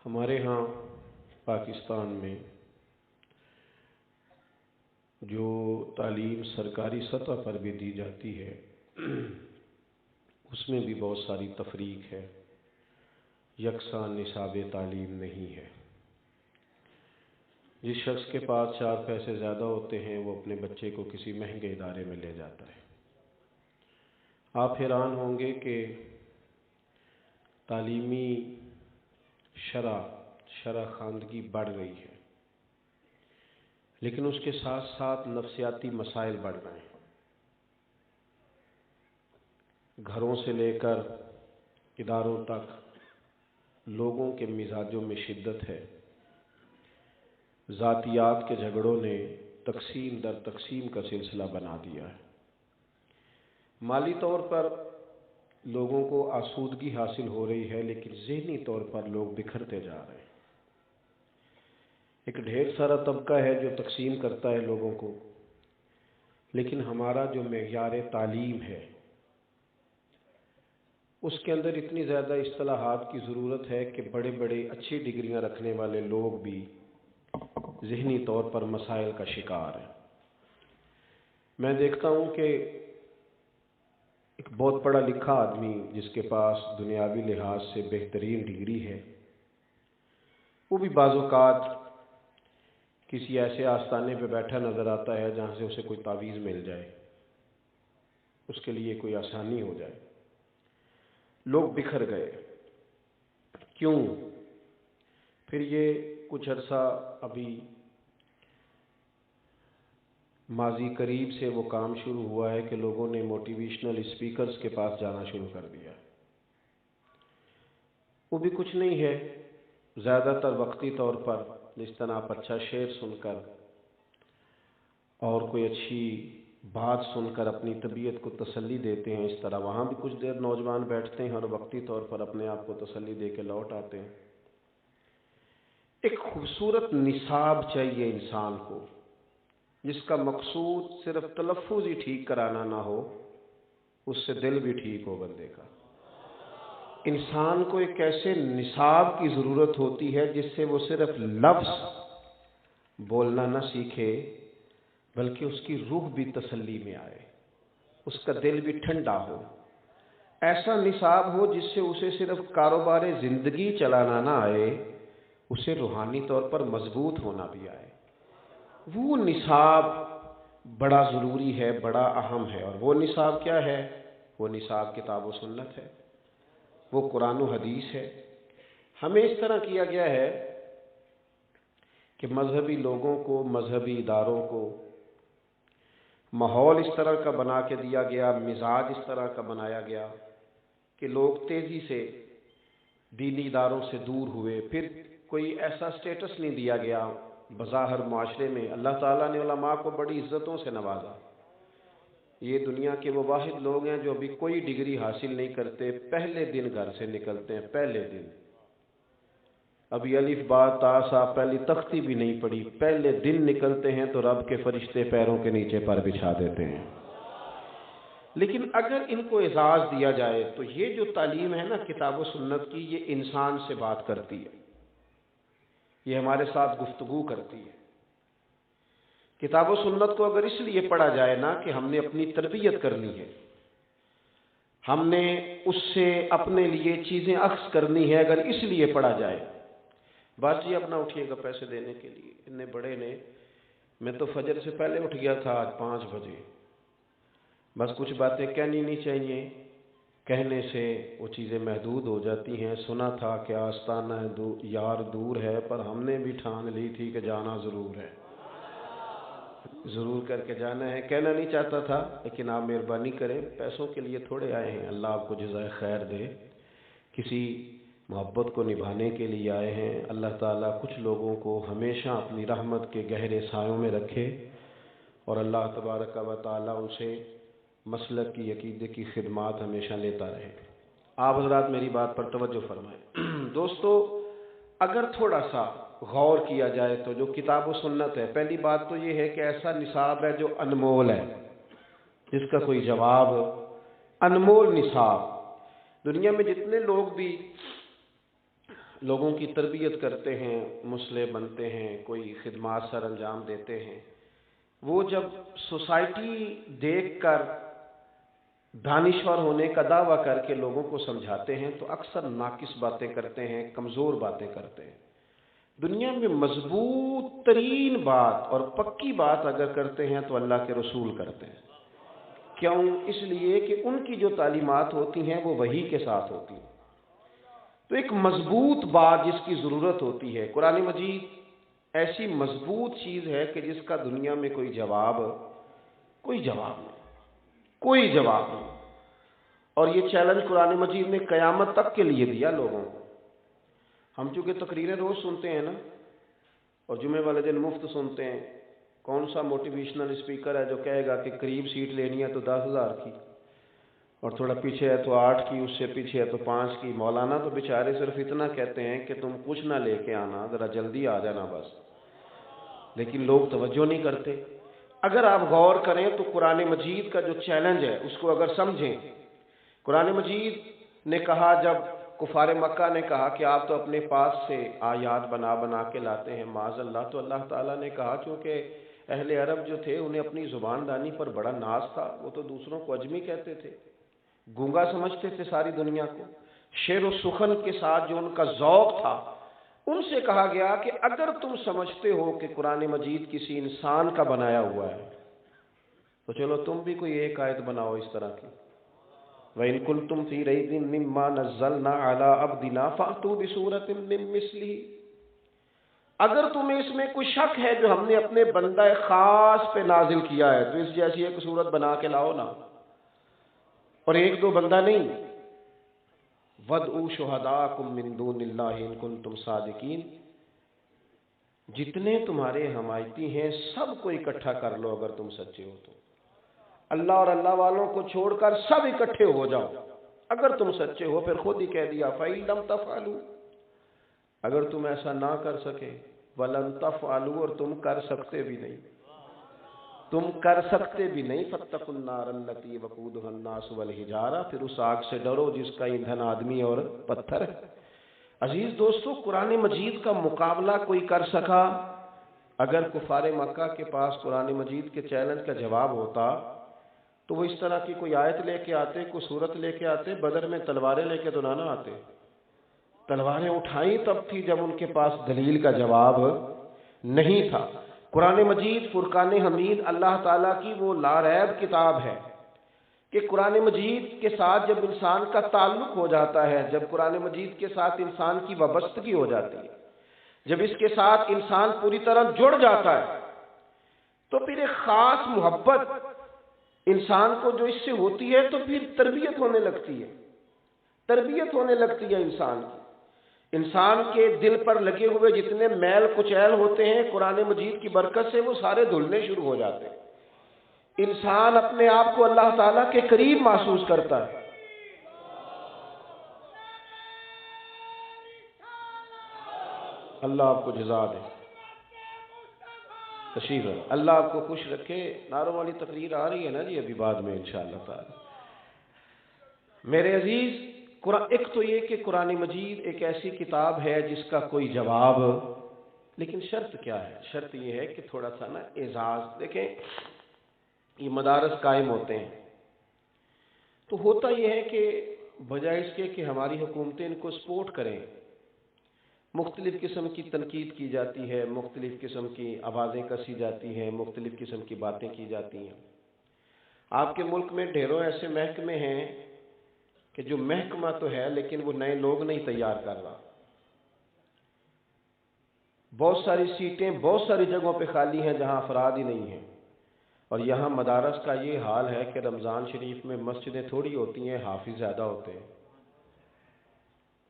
ہمارے ہاں پاکستان میں جو تعلیم سرکاری سطح پر بھی دی جاتی ہے اس میں بھی بہت ساری تفریق ہے، یکساں نصاب تعلیم نہیں ہے۔ جس شخص کے پاس 4 پیسے زیادہ ہوتے ہیں وہ اپنے بچے کو کسی مہنگے ادارے میں لے جاتا ہے۔ آپ حیران ہوں گے کہ تعلیمی شرح خواندگی بڑھ رہی ہے، لیکن اس کے ساتھ ساتھ نفسیاتی مسائل بڑھ رہے ہیں۔ گھروں سے لے کر اداروں تک لوگوں کے مزاجوں میں شدت ہے۔ ذاتیات کے جھگڑوں نے تقسیم در تقسیم کا سلسلہ بنا دیا ہے۔ مالی طور پر لوگوں کو آسودگی حاصل ہو رہی ہے، لیکن ذہنی طور پر لوگ بکھرتے جا رہے ہیں۔ ایک ڈھیر سارا طبقہ ہے جو تقسیم کرتا ہے لوگوں کو، لیکن ہمارا جو معیار تعلیم ہے اس کے اندر اتنی زیادہ اصطلاحات کی ضرورت ہے کہ بڑے بڑے اچھی ڈگریاں رکھنے والے لوگ بھی ذہنی طور پر مسائل کا شکار ہیں۔ میں دیکھتا ہوں کہ ایک بہت پڑھا لکھا آدمی جس کے پاس دنیاوی لحاظ سے بہترین ڈگری ہے، وہ بھی بعض اوقات کسی ایسے آستانے پہ بیٹھا نظر آتا ہے جہاں سے اسے کوئی تعویذ مل جائے، اس کے لیے کوئی آسانی ہو جائے۔ لوگ بکھر گئے۔ کیوں؟ پھر یہ کچھ عرصہ ابھی ماضی قریب سے وہ کام شروع ہوا ہے کہ لوگوں نے موٹیویشنل اسپیکرز کے پاس جانا شروع کر دیا۔ وہ بھی کچھ نہیں ہے، زیادہ تر وقتی طور پر جس طرح آپ اچھا شعر سن کر اور کوئی اچھی بات سن کر اپنی طبیعت کو تسلی دیتے ہیں، اس طرح وہاں بھی کچھ دیر نوجوان بیٹھتے ہیں اور وقتی طور پر اپنے آپ کو تسلی دے کے لوٹ آتے ہیں۔ ایک خوبصورت نصاب چاہیے انسان کو، جس کا مقصود صرف تلفظ ہی ٹھیک کرانا نہ ہو، اس سے دل بھی ٹھیک ہو بندے کا۔ انسان کو ایک ایسے نصاب کی ضرورت ہوتی ہے جس سے وہ صرف لفظ بولنا نہ سیکھے بلکہ اس کی روح بھی تسلی میں آئے، اس کا دل بھی ٹھنڈا ہو۔ ایسا نصاب ہو جس سے اسے صرف کاروبار زندگی چلانا نہ آئے، اسے روحانی طور پر مضبوط ہونا بھی آئے۔ وہ نصاب بڑا ضروری ہے، بڑا اہم ہے۔ اور وہ نصاب کیا ہے؟ وہ نصاب کتاب و سنت ہے، وہ قرآن و حدیث ہے۔ ہمیں اس طرح کیا گیا ہے کہ مذہبی لوگوں کو، مذہبی اداروں کو ماحول اس طرح کا بنا کے دیا گیا، مزاج اس طرح کا بنایا گیا کہ لوگ تیزی سے دینی اداروں سے دور ہوئے۔ پھر کوئی ایسا سٹیٹس نہیں دیا گیا بظاہر معاشرے میں۔ اللہ تعالیٰ نے علماء کو بڑی عزتوں سے نوازا۔ یہ دنیا کے وہ واحد لوگ ہیں جو ابھی کوئی ڈگری حاصل نہیں کرتے، پہلے دن گھر سے نکلتے ہیں، پہلے دن ابھی الف با تا سا پہلی تختی بھی نہیں پڑی، پہلے دن نکلتے ہیں تو رب کے فرشتے پیروں کے نیچے پر بچھا دیتے ہیں۔ لیکن اگر ان کو اعزاز دیا جائے تو یہ جو تعلیم ہے نا کتاب و سنت کی، یہ انسان سے بات کرتی ہے، یہ ہمارے ساتھ گفتگو کرتی ہے۔ کتاب و سنت کو اگر اس لیے پڑھا جائے نا کہ ہم نے اپنی تربیت کرنی ہے، ہم نے اس سے اپنے لیے چیزیں اخذ کرنی ہے، اگر اس لیے پڑھا جائے، بات جی اب نہ اٹھیے گا پیسے دینے کے لیے، اتنے بڑے نے، میں تو فجر سے پہلے اٹھ گیا تھا آج 5 بجے، بس کچھ باتیں کہنی نہیں چاہیے، کہنے سے وہ چیزیں محدود ہو جاتی ہیں۔ سنا تھا کہ آستانہ یار دور ہے، پر ہم نے بھی ٹھان لی تھی کہ جانا ضرور ہے، ضرور کر کے جانا ہے۔ کہنا نہیں چاہتا تھا، لیکن آپ مہربانی کریں، پیسوں کے لیے تھوڑے آئے ہیں، اللہ آپ کو جزائے خیر دے، کسی محبت کو نبھانے کے لیے آئے ہیں۔ اللہ تعالیٰ کچھ لوگوں کو ہمیشہ اپنی رحمت کے گہرے سایوں میں رکھے، اور اللہ تبارک و تعالیٰ اسے مسلک کی عقیدے کی خدمات ہمیشہ لیتا رہے۔ آپ حضرات میری بات پر توجہ فرمائیں۔ دوستو، اگر تھوڑا سا غور کیا جائے تو جو کتاب و سنت ہے، پہلی بات تو یہ ہے کہ ایسا نصاب ہے جو انمول ہے، جس کا کوئی جواب، انمول نصاب۔ دنیا میں جتنے لوگ بھی لوگوں کی تربیت کرتے ہیں، مصلح بنتے ہیں، کوئی خدمات سر انجام دیتے ہیں، وہ جب سوسائٹی دیکھ کر دانشور ہونے کا دعویٰ کر کے لوگوں کو سمجھاتے ہیں تو اکثر ناقص باتیں کرتے ہیں، کمزور باتیں کرتے ہیں۔ دنیا میں مضبوط ترین بات اور پکی بات اگر کرتے ہیں تو اللہ کے رسول کرتے ہیں۔ کیوں؟ اس لیے کہ ان کی جو تعلیمات ہوتی ہیں وہ وحی کے ساتھ ہوتی ہیں۔ تو ایک مضبوط بات جس کی ضرورت ہوتی ہے، قرآن مجید ایسی مضبوط چیز ہے کہ جس کا دنیا میں کوئی جواب نہیں۔ اور یہ چیلنج قرآن مجید نے قیامت تک کے لیے دیا لوگوں کو۔ ہم چونکہ تقریریں روز سنتے ہیں نا، اور جمعے والے دن مفت سنتے ہیں، کون سا موٹیویشنل اسپیکر ہے جو کہے گا کہ قریب سیٹ لینی ہے تو 10,000 کی، اور تھوڑا پیچھے ہے تو 8 کی، اس سے پیچھے ہے تو 5 کی۔ مولانا تو بیچارے صرف اتنا کہتے ہیں کہ تم کچھ نہ لے کے آنا، ذرا جلدی آ جانا بس، لیکن لوگ توجہ نہیں کرتے۔ اگر آپ غور کریں تو قرآن مجید کا جو چیلنج ہے اس کو اگر سمجھیں، قرآن مجید نے کہا، جب کفار مکہ نے کہا کہ آپ تو اپنے پاس سے آیات بنا بنا کے لاتے ہیں معاذ اللہ، تو اللہ تعالیٰ نے کہا چونکہ اہل عرب جو تھے انہیں اپنی زبان دانی پر بڑا ناز تھا، وہ تو دوسروں کو اجمی کہتے تھے، گونگا سمجھتے تھے ساری دنیا کو، شعر و سخن کے ساتھ جو ان کا ذوق تھا، ان سے کہا گیا کہ اگر تم سمجھتے ہو کہ قرآن مجید کسی انسان کا بنایا ہوا ہے تو چلو تم بھی کوئی ایک آیت بناؤ اس طرح کی۔ وَإِن كُنتُمْ فِي رَيْبٍ مِّمَّا نَزَّلْنَا عَلَىٰ عَبْدِنَا فَأْتُوا بِسُورَةٍ مِّن مِّثْلِهِ، اگر تمہیں اس میں کوئی شک ہے جو ہم نے اپنے بندہ خاص پہ نازل کیا ہے تو اس جیسی ایک صورت بنا کے لاؤ نا، اور ایک دو بندہ نہیں۔ وَادْعُوا شُهَدَاءَكُم مِّن دُونِ اللَّهِ إِن كُنتُمْ صَادِقِينَ، جتنے تمہارے حمایتی ہیں سب کو اکٹھا کر لو اگر تم سچے ہو تو، اللہ اور اللہ والوں کو چھوڑ کر سب اکٹھے ہو جاؤ اگر تم سچے ہو۔ پھر خود ہی کہہ دیا فَإِن لَّمْ تَفْعَلُوا، اگر تم ایسا نہ کر سکے، وَلَن تَفْعَلُوا، اور تم کر سکتے بھی نہیں، فَاتَّقُوا النَّارَ الَّتِي وَقُودُهَا النَّاسُ وَالْحِجَارَةُ، پھر اس آگ سے ڈرو جس کا ایندھن آدمی اور پتھر ہے۔ عزیز دوستو، قرآن مجید کا مقابلہ کوئی کر سکا؟ اگر کفار مکہ کے پاس قرآن مجید کے چیلنج کا جواب ہوتا تو وہ اس طرح کی کوئی آیت لے کے آتے، کوئی صورت لے کے آتے؟ بدر میں تلواریں لے کے تو نہ آتے، تلواریں اٹھائیں تب تھی جب ان کے پاس دلیل کا جواب نہیں تھا۔ قرآن مجید فرقان حمید اللہ تعالیٰ کی وہ لاریب کتاب ہے کہ قرآن مجید کے ساتھ جب انسان کا تعلق ہو جاتا ہے، جب قرآن مجید کے ساتھ انسان کی وابستگی ہو جاتی ہے، جب اس کے ساتھ انسان پوری طرح جڑ جاتا ہے، تو پھر ایک خاص محبت انسان کو جو اس سے ہوتی ہے تو پھر تربیت ہونے لگتی ہے انسان کی۔ انسان کے دل پر لگے ہوئے جتنے میل کچیل ہوتے ہیں قرآن مجید کی برکت سے وہ سارے دھلنے شروع ہو جاتے ہیں۔ انسان اپنے آپ کو اللہ تعالیٰ کے قریب محسوس کرتا ہے۔ اللہ آپ کو جزا دے، تشریف ہے، اللہ آپ کو خوش رکھے۔ نعروں والی تقریر آ رہی ہے نا جی ابھی بعد میں انشاءاللہ تعالی۔ میرے عزیز، ایک تو یہ کہ قرآن مجید ایک ایسی کتاب ہے جس کا کوئی جواب، لیکن شرط کیا ہے؟ شرط یہ ہے کہ تھوڑا سا نا اعزاز۔ دیکھیں یہ مدارس قائم ہوتے ہیں تو ہوتا یہ ہے کہ بجائے اس کے کہ ہماری حکومتیں ان کو سپورٹ کریں، مختلف قسم کی تنقید کی جاتی ہے، مختلف قسم کی آوازیں کسی جاتی ہیں، مختلف قسم کی باتیں کی جاتی ہیں۔ آپ کے ملک میں ڈھیروں ایسے محکمے ہیں کہ جو محکمہ تو ہے لیکن وہ نئے لوگ نہیں تیار کر رہا۔ بہت ساری سیٹیں بہت ساری جگہوں پہ خالی ہیں جہاں افراد ہی نہیں ہیں، اور یہاں مدارس کا یہ حال ہے کہ رمضان شریف میں مسجدیں تھوڑی ہوتی ہیں، حافظ زیادہ ہوتے ہیں۔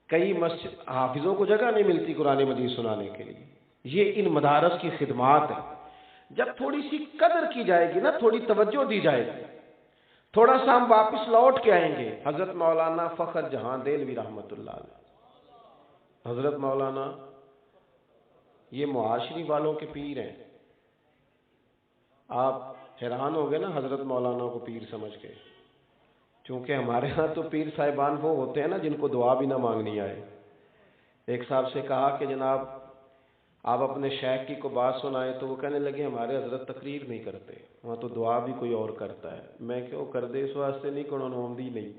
کئی مسجد حافظوں کو جگہ نہیں ملتی قرآن مجید سنانے کے لیے۔ یہ ان مدارس کی خدمات ہے۔ جب تھوڑی سی قدر کی جائے گی نا، تھوڑی توجہ دی جائے گی، تھوڑا سا ہم واپس لوٹ کے آئیں گے۔ حضرت مولانا فخر جہاں دہلوی رحمۃ اللہ علیہ، حضرت مولانا یہ معاشری والوں کے پیر ہیں۔ آپ حیران ہو گئے نا حضرت مولانا کو پیر سمجھ کے، چونکہ ہمارے ہاں تو پیر صاحبان وہ ہوتے ہیں نا جن کو دعا بھی نہ مانگنی آئے۔ ایک صاحب سے کہا کہ جناب آپ اپنے شیخ کی کو بات سنائیں، تو وہ کہنے لگے ہمارے حضرت تقریر نہیں کرتے، وہاں تو دعا بھی کوئی اور کرتا ہے۔ میں کیوں کر دے اس واسطے نہیں کہ انہوں نے آمدی نہیں،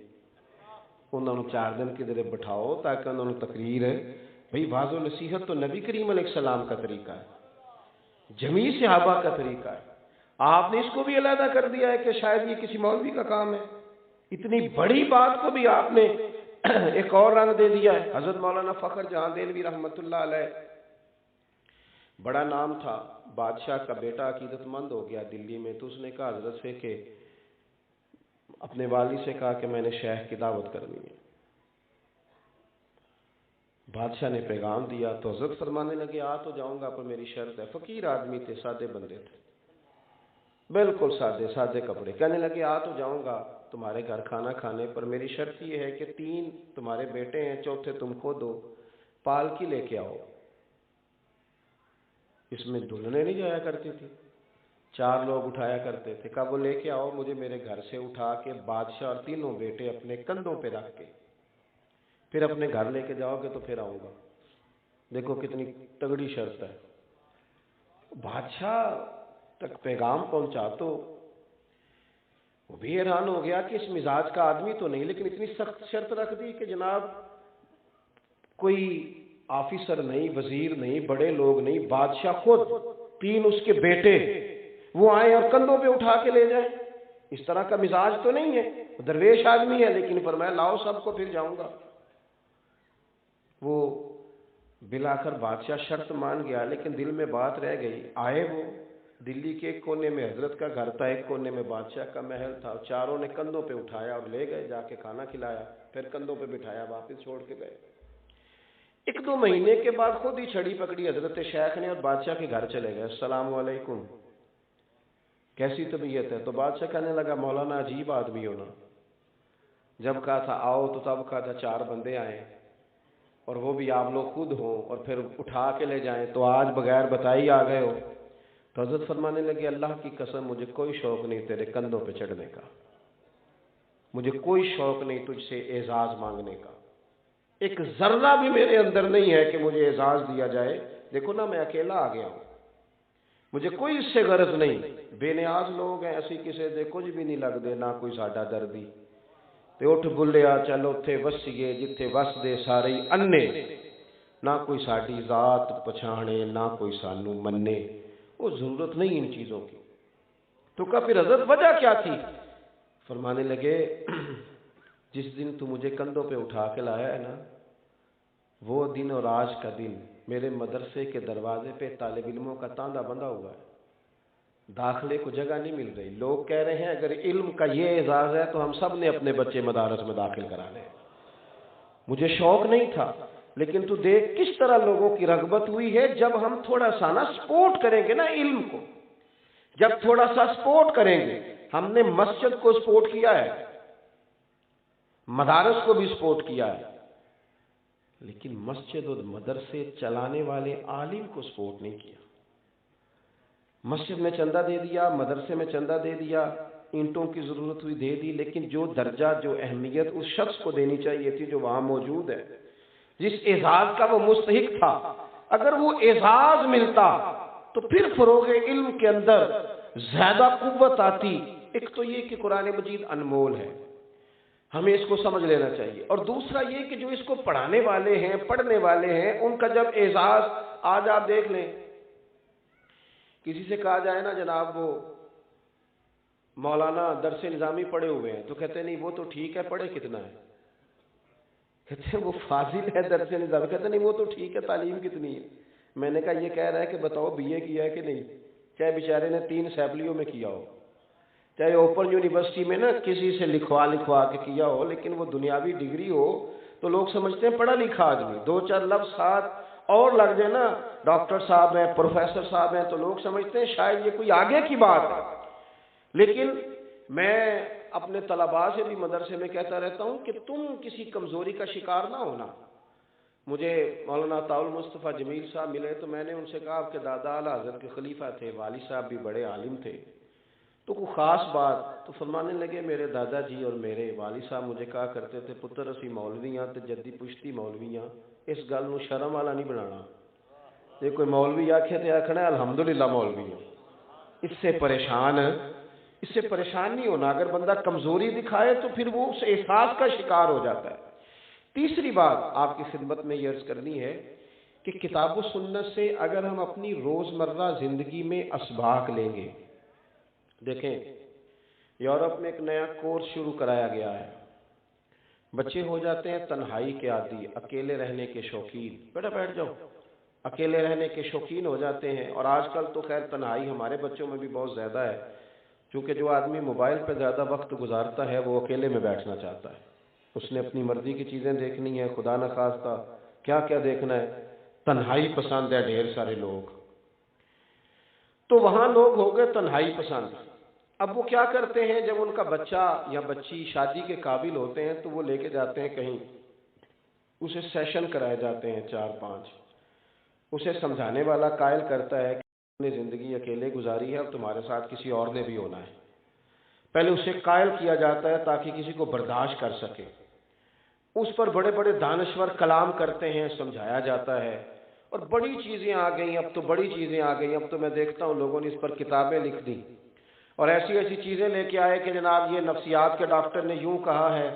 انہوں نے 4 دن کدھر بٹھاؤ تاکہ انہوں نے تقریر ہے۔ بھئی واضح و نصیحت تو نبی کریم علیہ السلام کا طریقہ ہے، جمیع صحابہ کا طریقہ ہے۔ آپ نے اس کو بھی علیحدہ کر دیا ہے کہ شاید یہ کسی مولوی کا کام ہے۔ اتنی بڑی بات کو بھی آپ نے ایک اور رنگ دے دیا ہے۔ حضرت مولانا فخر جہاں دہلوی رحمۃ اللہ علیہ، بڑا نام تھا، بادشاہ کا بیٹا عقیدت مند ہو گیا دلی میں، تو اس نے کہا حضرت سے کہ اپنے والی سے کہا کہ میں نے شیخ کی دعوت کرنی ہے۔ بادشاہ نے پیغام دیا تو حضرت فرمانے لگے آ تو جاؤں گا پر میری شرط ہے۔ فقیر آدمی تھے، سادے بندے تھے، بالکل سادے کپڑے۔ کہنے لگے آ تو جاؤں گا تمہارے گھر کھانا کھانے، پر میری شرط یہ ہے کہ 3 تمہارے بیٹے ہیں، چوتھے تم کو دو، پالکی لے کے آؤ۔ اس میں دلہنیں نہیں جایا کرتی تھی، 4 لوگ اٹھایا کرتے تھے۔ کہا وہ لے کے آؤ، مجھے میرے گھر سے اٹھا کے بادشاہ اور 3 بیٹے اپنے کندھوں پہ رکھ کے پھر اپنے گھر لے کے جاؤ گے تو پھر آؤں گا۔ دیکھو کتنی تگڑی شرط ہے۔ بادشاہ تک پیغام پہنچا تو وہ بھی حیران ہو گیا کہ اس مزاج کا آدمی تو نہیں، لیکن اتنی سخت شرط رکھ دی کہ جناب کوئی آفیسر نہیں، وزیر نہیں، بڑے لوگ نہیں، بادشاہ خود 3 اس کے بیٹے وہ آئیں اور کندھوں پہ اٹھا کے لے جائیں۔ اس طرح کا مزاج تو نہیں ہے، درویش آدمی ہے، لیکن فرمایا لاؤ سب کو پھر جاؤں گا۔ وہ بلاخر بادشاہ شرط مان گیا، لیکن دل میں بات رہ گئی۔ آئے وہ دلی کے ایک کونے میں حضرت کا گھر تھا، ایک کونے میں بادشاہ کا محل تھا، چاروں نے کندھوں پہ اٹھایا اور لے گئے، جا کے کھانا کھلایا، پھر کندھوں پہ بٹھایا، واپس چھوڑ کے گئے۔ 1-2 مہینے کے بعد خود ہی چھڑی پکڑی حضرت شیخ نے اور بادشاہ کے گھر چلے گئے۔ السلام علیکم، کیسی طبیعت ہے؟ تو بادشاہ کہنے لگا مولانا عجیب آدمی ہونا، جب کہا تھا آؤ تو تب کہا تھا 4 بندے آئیں اور وہ بھی آپ لوگ خود ہوں اور پھر اٹھا کے لے جائیں، تو آج بغیر بتائی آ گئے ہو۔ تو حضرت فرمانے لگے اللہ کی قسم مجھے کوئی شوق نہیں تیرے کندھوں پہ چڑھنے کا، مجھے کوئی شوق نہیں تجھ سے اعزاز مانگنے کا، ایک ذرہ بھی میرے اندر نہیں ہے کہ مجھے اعزاز دیا جائے۔ دیکھو نا میں اکیلا آ گیا ہوں، مجھے کوئی اس سے غرض نہیں، بے نیاز لوگ ہیں، اسی کسی دے کچھ بھی نہیں لگتے، نہ کوئی ساڈا دردی تے اٹھ بلیا چل اتھے وسیے جتھے وس دے سارے انے، نہ کوئی ساڈی ذات پچھانے نہ کوئی سانو منے، وہ ضرورت نہیں ان چیزوں کی۔ تو کہا پھر حضرت وجہ کیا تھی؟ فرمانے لگے جس دن تو مجھے کندھوں پہ اٹھا کے لایا ہے نا، وہ دن اور آج کا دن میرے مدرسے کے دروازے پہ طالب علموں کا تاندا بندھا ہوا ہے، داخلے کو جگہ نہیں مل رہی۔ لوگ کہہ رہے ہیں اگر علم کا یہ اعزاز ہے تو ہم سب نے اپنے بچے مدارس میں داخل کرا لے۔ مجھے شوق نہیں تھا، لیکن تو دیکھ کس طرح لوگوں کی رغبت ہوئی ہے جب ہم تھوڑا سا نا سپورٹ کریں گے نا علم کو، جب تھوڑا سا سپورٹ کریں گے۔ ہم نے مسجد کو سپورٹ کیا ہے، مدارس کو بھی سپورٹ کیا ہے، لیکن مسجد اور مدرسے چلانے والے عالم کو سپورٹ نہیں کیا۔ مسجد میں چندہ دے دیا، مدرسے میں چندہ دے دیا، اینٹوں کی ضرورت ہوئی دے دی، لیکن جو درجہ جو اہمیت اس شخص کو دینی چاہیے تھی جو وہاں موجود ہے، جس اعزاز کا وہ مستحق تھا، اگر وہ اعزاز ملتا تو پھر فروغ علم کے اندر زیادہ قوت آتی۔ ایک تو یہ کہ قرآن مجید انمول ہے، ہمیں اس کو سمجھ لینا چاہیے، اور دوسرا یہ کہ جو اس کو پڑھانے والے ہیں، پڑھنے والے ہیں، ان کا جب اعزاز، آج آپ دیکھ لیں کسی سے کہا جائے نا جناب وہ مولانا درس نظامی پڑھے ہوئے ہیں، تو کہتے ہیں نہیں وہ تو ٹھیک ہے، پڑھے کتنا ہے؟ کہتے ہیں وہ فاضل ہے درس نظامی، کہتے ہیں نہیں وہ تو ٹھیک ہے، تعلیم کتنی ہے؟ میں نے کہا یہ کہہ رہا ہے کہ بتاؤ بی اے کیا ہے کہ نہیں، چاہے بیچارے نے 3 اسمبلیوں میں کیا ہو، چاہے اوپن یونیورسٹی میں نا کسی سے لکھوا کے کیا ہو، لیکن وہ دنیاوی ڈگری ہو تو لوگ سمجھتے ہیں پڑھا لکھا آدمی، 2-4 لفظ ساتھ اور لگ جائے نا، ڈاکٹر صاحب ہیں، پروفیسر صاحب ہیں، تو لوگ سمجھتے ہیں شاید یہ کوئی آگے کی بات ہے۔ لیکن میں اپنے طلباء سے بھی مدرسے میں کہتا رہتا ہوں کہ تم کسی کمزوری کا شکار نہ ہونا۔ مجھے مولانا عطاء المصطفیٰ جمیل صاحب ملے تو میں نے ان سے کہا آپ کے دادا اعلیٰ حضرت کے خلیفہ تھے، والد صاحب بھی بڑے عالم تھے، تو کوئی خاص بات؟ تو فرمانے لگے میرے دادا جی اور میرے والد صاحب مجھے کہا کرتے تھے پتر اسی مولویاں تے جدی پشتی مولویاں، اس گل نو شرم والا نہیں بنانا. یہ کوئی مولوی آکھے تے آکھنا الحمدللہ مولوی ہے. اس سے پریشان نہیں ہونا. اگر بندہ کمزوری دکھائے تو پھر وہ اس احساس کا شکار ہو جاتا ہے. تیسری بات آپ کی خدمت میں یہ عرض کرنی ہے کہ کتاب و سنت سے اگر ہم اپنی روزمرہ زندگی میں اسباق لیں گے. دیکھیں یورپ میں ایک نیا کورس شروع کرایا گیا ہے. بچے ہو جاتے ہیں تنہائی کے عادی, اکیلے رہنے کے شوقین. بیٹا بیٹھ جاؤ. اکیلے رہنے کے شوقین ہو جاتے ہیں. اور آج کل تو خیر تنہائی ہمارے بچوں میں بھی بہت زیادہ ہے, کیونکہ جو آدمی موبائل پہ زیادہ وقت گزارتا ہے وہ اکیلے میں بیٹھنا چاہتا ہے. اس نے اپنی مرضی کی چیزیں دیکھنی ہے, خدا نخواستہ کیا کیا دیکھنا ہے. تنہائی پسند ہے ڈھیر سارے لوگ. تو وہاں لوگ ہو گئے تنہائی پسند. اب وہ کیا کرتے ہیں, جب ان کا بچہ یا بچی شادی کے قابل ہوتے ہیں تو وہ لے کے جاتے ہیں کہیں, اسے سیشن کرائے جاتے ہیں 4-5. اسے سمجھانے والا قائل کرتا ہے کہ اپنی زندگی اکیلے گزاری ہے, اب تمہارے ساتھ کسی اور نے بھی ہونا ہے. پہلے اسے قائل کیا جاتا ہے تاکہ کسی کو برداشت کر سکے. اس پر بڑے بڑے دانشور کلام کرتے ہیں, سمجھایا جاتا ہے. اور بڑی چیزیں آ گئیں, اب تو بڑی چیزیں آ گئیں. اب تو میں دیکھتا ہوں لوگوں نے اس پر کتابیں لکھ دی اور ایسی ایسی چیزیں لے کے آئے کہ جناب یہ نفسیات کے ڈاکٹر نے یوں کہا ہے,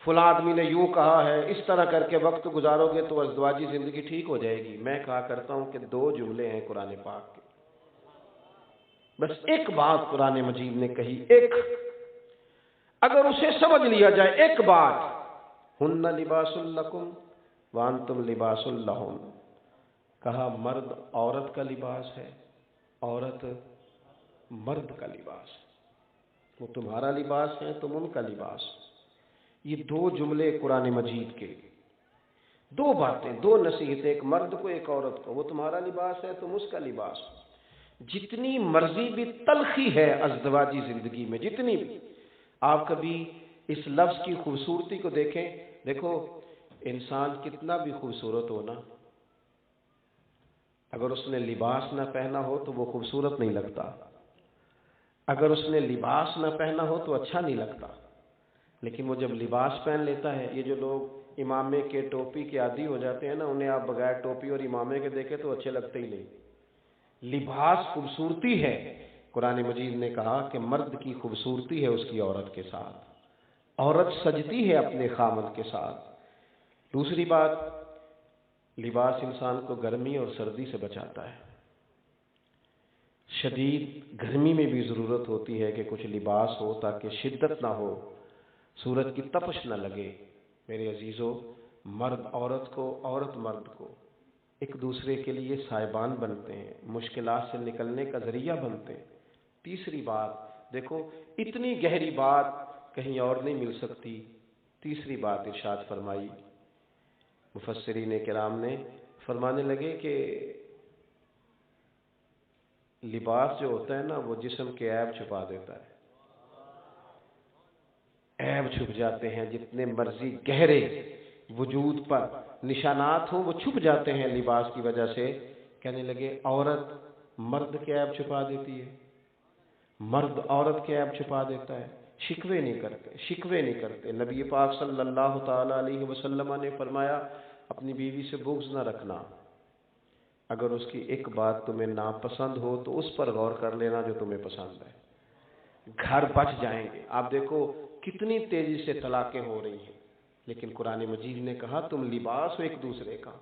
فلاں آدمی نے یوں کہا ہے, اس طرح کر کے وقت گزارو گے تو ازدواجی زندگی ٹھیک ہو جائے گی. میں کہا کرتا ہوں کہ 2 جملے ہیں قرآن پاک کے, بس ایک بات قرآن مجید نے کہی, ایک اگر اسے سمجھ لیا جائے, ایک بات, ہن لباس لکم وانتم لباس لہن. کہا مرد عورت کا لباس ہے, عورت مرد کا لباس ہے. وہ تمہارا لباس ہے, تم ان کا لباس. یہ 2 جملے قرآن مجید کے, 2 باتیں, 2 نصیحتیں, ایک مرد کو ایک عورت کو. وہ تمہارا لباس ہے, تم اس کا لباس. جتنی مرضی بھی تلخی ہے ازدواجی زندگی میں, جتنی بھی, آپ کبھی اس لفظ کی خوبصورتی کو دیکھیں. دیکھو انسان کتنا بھی خوبصورت ہونا, اگر اس نے لباس نہ پہنا ہو تو وہ خوبصورت نہیں لگتا. اگر اس نے لباس نہ پہنا ہو تو اچھا نہیں لگتا. لیکن وہ جب لباس پہن لیتا ہے, یہ جو لوگ امامے کے ٹوپی کے عادی ہو جاتے ہیں نا, انہیں آپ بغیر ٹوپی اور امامے کے دیکھیں تو اچھے لگتے ہی نہیں. لباس خوبصورتی ہے. قرآن مجید نے کہا کہ مرد کی خوبصورتی ہے اس کی عورت کے ساتھ, عورت سجتی ہے اپنے خامد کے ساتھ. دوسری بات, لباس انسان کو گرمی اور سردی سے بچاتا ہے. شدید گرمی میں بھی ضرورت ہوتی ہے کہ کچھ لباس ہو تاکہ شدت نہ ہو, سورج کی تپش نہ لگے. میرے عزیزو, مرد عورت کو, عورت مرد کو ایک دوسرے کے لیے سائبان بنتے ہیں, مشکلات سے نکلنے کا ذریعہ بنتے ہیں. تیسری بات دیکھو, اتنی گہری بات کہیں اور نہیں مل سکتی. تیسری بات ارشاد فرمائی مفسرین کرام نے, فرمانے لگے کہ لباس جو ہوتا ہے نا وہ جسم کے عیب چھپا دیتا ہے. عیب چھپ جاتے ہیں, جتنے مرضی گہرے وجود پر نشانات ہوں وہ چھپ جاتے ہیں لباس کی وجہ سے. کہنے لگے عورت مرد کے عیب چھپا دیتی ہے, مرد عورت کے عیب چھپا دیتا ہے. شکوے نہیں کرتے. نبی پاک صلی اللہ تعالی علیہ وسلم نے فرمایا اپنی بیوی سے بغض نہ رکھنا, اگر اس کی ایک بات تمہیں ناپسند ہو تو اس پر غور کر لینا جو تمہیں پسند ہے, گھر بچ جائیں گے. آپ دیکھو کتنی تیزی سے طلاقیں ہو رہی ہیں, لیکن قرآن مجید نے کہا تم لباس ہو ایک دوسرے کا,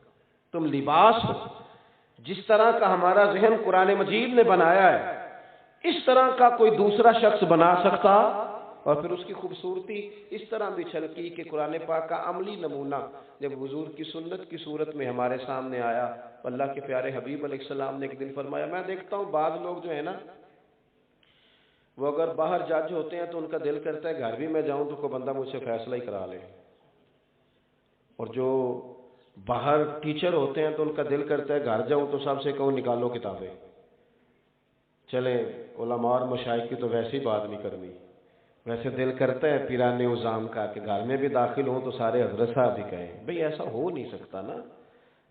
تم لباس ہو. جس طرح کا ہمارا ذہن قرآن مجید نے بنایا ہے اس طرح کا کوئی دوسرا شخص بنا سکتا, اور پھر اس کی خوبصورتی اس طرح بھی چھلکی کہ قرآن پاک کا عملی نمونہ جب حضور کی سنت کی صورت میں ہمارے سامنے آیا, اللہ کے پیارے حبیب علیہ السلام نے ایک دن فرمایا, میں دیکھتا ہوں بعض لوگ جو ہے نا وہ اگر باہر جج ہوتے ہیں تو ان کا دل کرتا ہے گھر بھی میں جاؤں تو کوئی بندہ مجھ سے فیصلہ ہی کرا لے, اور جو باہر ٹیچر ہوتے ہیں تو ان کا دل کرتا ہے گھر جاؤں تو سب سے کہوں نکالو کتابیں. چلیں علماء اور مشائخ کی تو ویسی بات نہیں کرنی, ویسے دل کرتا ہے پیران عظام کا کہ گھر میں بھی داخل ہوں تو سارے حضرت صاحب بھی کہیں. بھئی ایسا ہو نہیں سکتا نا.